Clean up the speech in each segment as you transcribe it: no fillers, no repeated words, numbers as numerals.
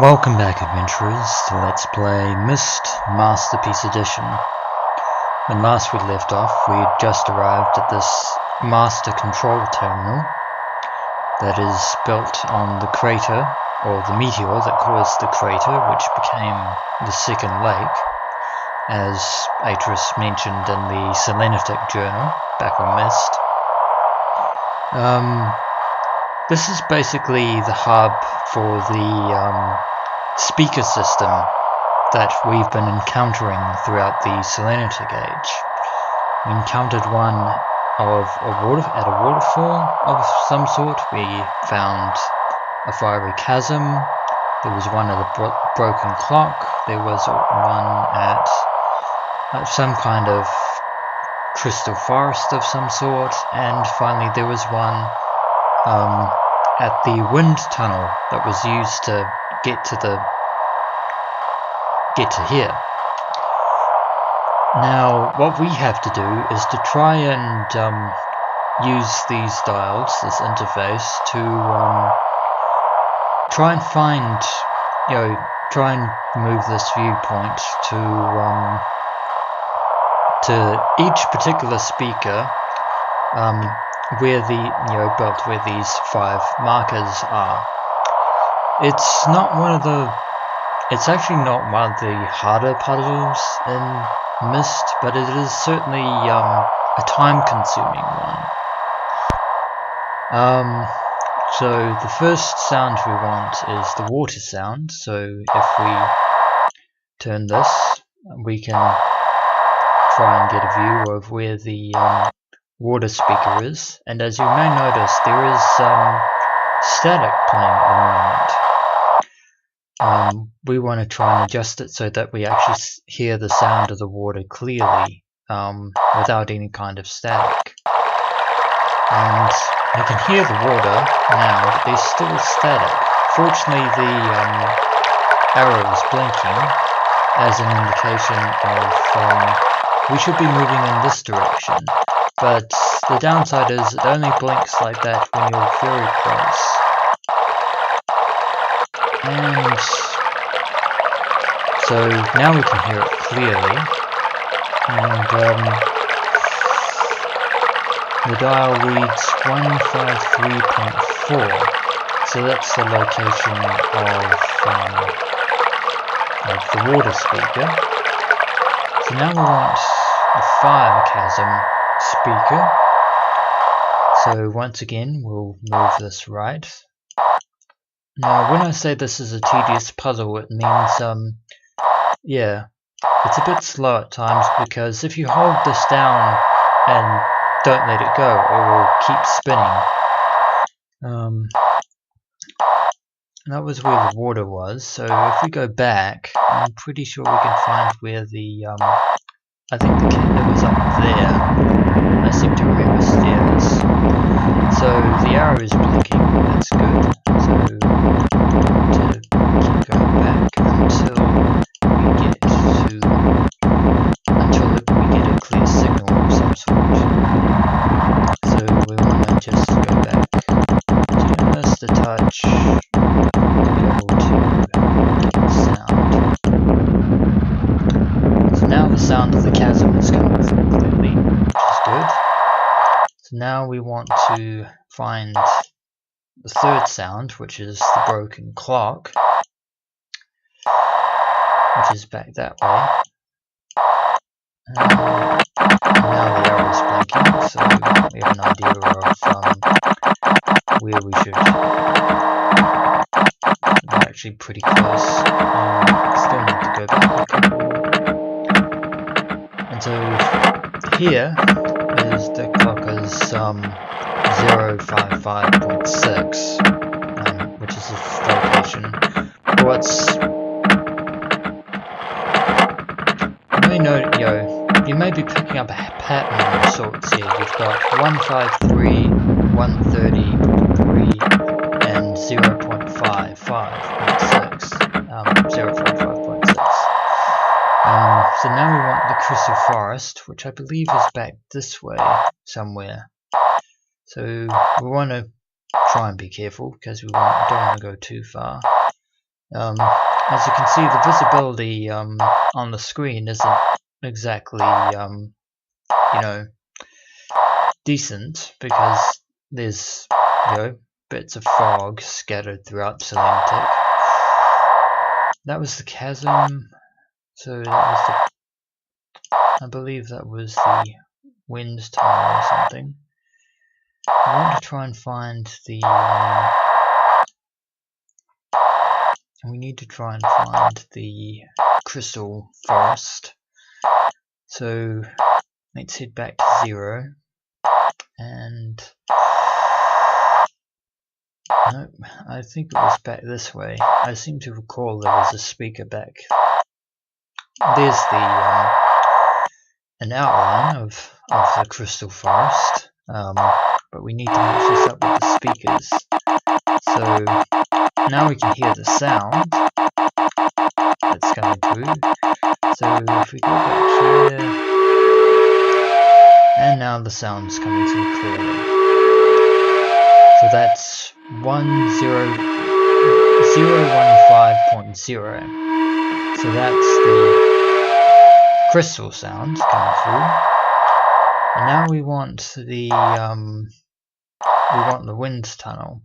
Welcome back, adventurers, to Let's Play Myst Masterpiece Edition. When last we left off, we had just arrived at this master control terminal that is built on the crater, or the meteor that caused the crater, which became the second lake, as Atris mentioned in the Selenitic journal back on Myst. This is basically the hub for the speaker system that we've been encountering throughout the Selenitic Age. We encountered one at a waterfall of some sort. We found a fiery chasm. There was one at a broken clock. There was one at some kind of crystal forest of some sort, and finally there was one at the wind tunnel that was used to get to here. Now what we have to do is to try and use these dials, this interface, to try and find, try and move this viewpoint to each particular speaker, where the belt where these 5 markers are. It's actually not one of the harder puzzles in Myst, but it is certainly a time-consuming one. So the first sound we want is the water sound. So if we turn this, we can try and get a view of where the water speaker is, and as you may notice, there is static playing at the moment. We want to try and adjust it so that we actually hear the sound of the water clearly, without any kind of static. And you can hear the water now, but there's still static. Fortunately, the arrow is blinking as an indication of we should be moving in this direction. But the downside is it only blinks like that when you're very close. And so now we can hear it clearly. And the dial reads 153.4. So that's the location of the water speaker. So now we want the fire chasm speaker. So once again we'll move this right. Now when I say this is a tedious puzzle, it means yeah, it's a bit slow at times, because if you hold this down and don't let it go, it will keep spinning. That was where the water was, so if we go back, I'm pretty sure we can find where the I think the it was up there. I seem to remember stairs. So the arrow is blinking, that's good. So to keep going back until we get a clear signal of some sort. So we want to just go back, turn this to touch, to be able to get the sound. So now the sound of the chasm is coming through clearly, which is good. So now we want to find the third sound, which is the broken clock, which is back that way. Now the arrow is blinking, so we have an idea of where we should. We're actually pretty close. Still need to go back a couple. And so here is the clock is 055.6, which is its location. You may be picking up a pattern of sorts here. You've got 153, 130.3, and 0.55.6. 0.55.6. So now we want the crystal forest, which I believe is back this way somewhere. So we want to try and be careful, because we don't want to go too far. As you can see, the visibility on the screen isn't exactly, you know, decent, because there's, you know, bits of fog scattered throughout Selenitic. That was the chasm, so that was the, I believe that was the wind tunnel or something. I want to try and find the, we need to try and find the crystal forest. So let's head back to 0, and nope, I think it was back this way. I seem to recall there was a speaker back. There's the an outline of the crystal forest, but we need to match this up with the speakers. So now we can hear the sound that's coming through. So if we go back here, and now the sound's coming through clearly. So that's 1015.0. So that's the crystal sound coming through. And now we want the wind tunnel,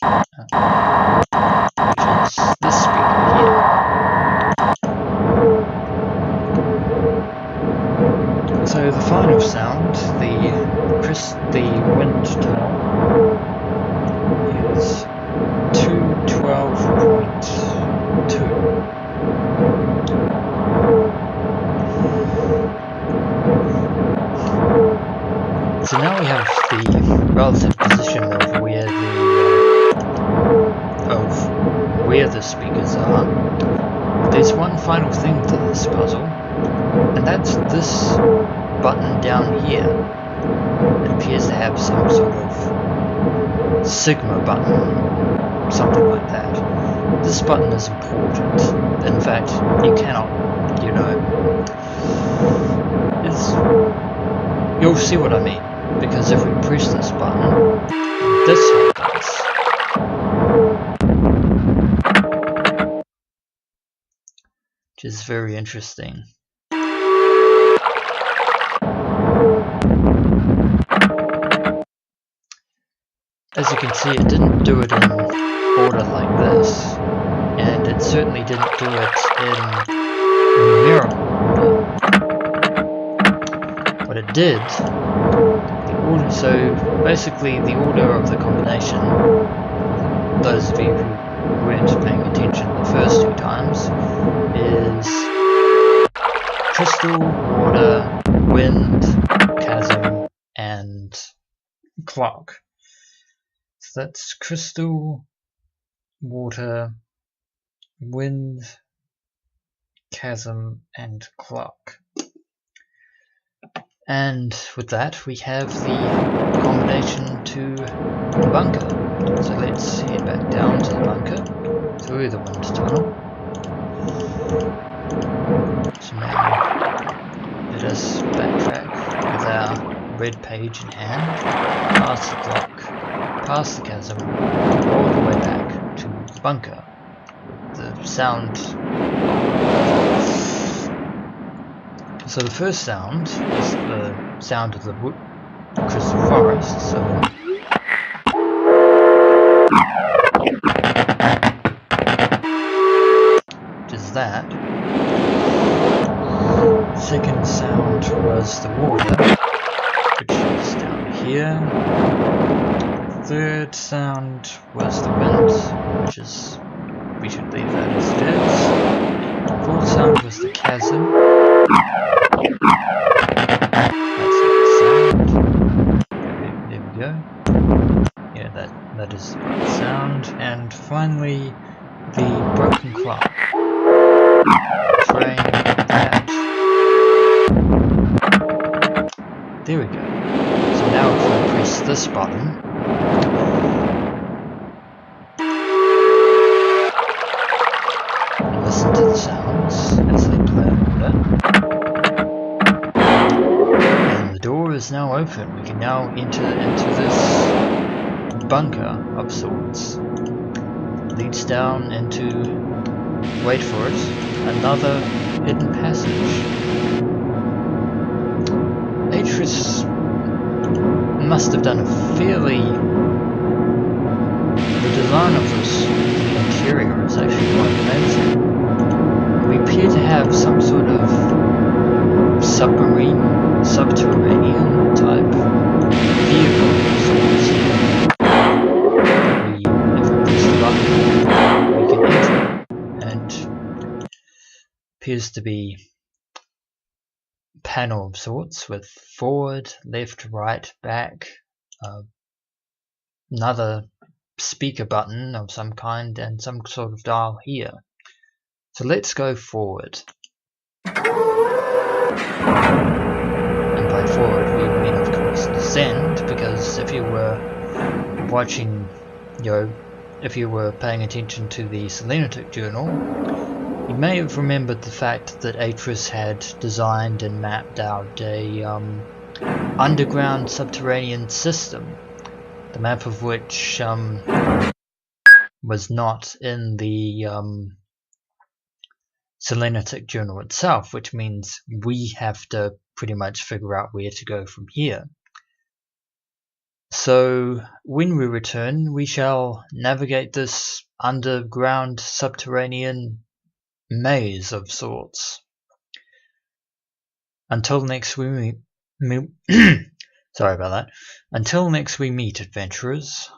which is this speaker here. So the final sound, the wind tunnel, is 212.2. So now we have the relative position of where the speakers are. There's one final thing to this puzzle, and that's this button down here. It appears to have some sort of sigma button or something like that. This button is important. In fact, you cannot, you know, you'll see what I mean, because if we press this button, this happens. Which is very interesting. As you can see, it didn't do it in order like this, and it certainly didn't do it in numerical order. But it did. The order, so basically the order of the combination, those of you who weren't paying attention the first 2 times, is crystal, water, wind, chasm, and clock. So that's crystal, water, wind, chasm, and clock. And with that, we have the combination to the bunker. So let's head back down to the bunker through the wind tunnel. So now let us backtrack with our red page in hand, past the clock, past the chasm, all the way back to the bunker. The sound. So the first sound is the sound of the crystal forest. So which is that. Second sound was the water, which is down here. Third sound was the wind, which is, we should leave that as it is. Fourth sound was the chasm. That's the sound. There we go. Yeah, that is the right sound. And finally, the broken clock. Train that. There we go. So now if we press this button, and listen to the sounds as they play in order, and the door is now open. We can now enter into this bunker of sorts. leads down into, wait for it, another hidden passage. Atreus must have done a fairly... The design of this interior is actually quite amazing. We appear to have some sort of subterranean type vehicle. If we press the button, we can enter, and appears to be a panel of sorts with forward, left, right, back, another speaker button of some kind, and some sort of dial here. So let's go forward. And by forward we mean, of course, descend, because if you were watching, if you were paying attention to the Selenitic journal, you may have remembered the fact that Atreus had designed and mapped out a underground subterranean system, the map of which was not in the Selenitic journal itself, which means we have to pretty much figure out where to go from here. So when we return, we shall navigate this underground subterranean maze of sorts. Until next we meet, sorry about that. Until next we meet, adventurers.